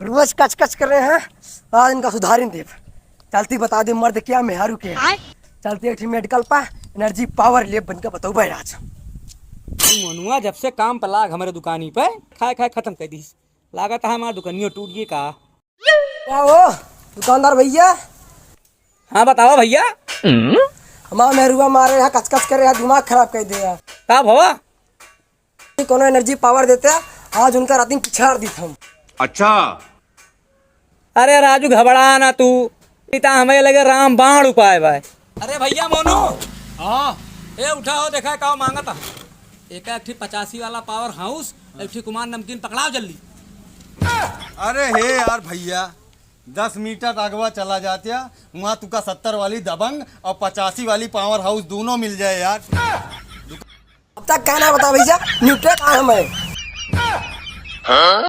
रोज कच कच कर रहे हैं, आज इनका सुधार देव। चलती बता दे मर्द क्या मेहरू के। चलती एक मेडिकल पा एनर्जी पावर ले बनकर बताऊ भाई आज। मनुआ जब से काम पर लाग हमारे दुकानी पे खाए खाए खत्म कर दी। लागत है हमारा दुकानियों टूट गई का। क्या हो दुकानदार भैया? हाँ बताओ भैया। हमारा मेहरुआ मारे यहाँ कच कच कर रहे हैं, दिमाग खराब कर दिया। का भवा कोनो एनर्जी पावर देते हैं, आज उनका रात पिछाड़ दी हम। अच्छा। अरे राजू घबरा ना तू, पिता हमें लगे राम बाण उपाय भाई। अरे भैया मोनू। हाँ ए उठाओ देखा का मांगा था। एक 85 वाला पावर हाउस, एक कुमार नमकीन पकड़ाओ जल्दी। अरे हे यार भैया 10 मीटर अगवा चला जाते वहाँ तुका 70 वाली दबंग और 85 वाली पावर हाउस दोनों मिल जाए यार। अब तक कहना बता भैया न्यूट्रल कहाँ है हमें?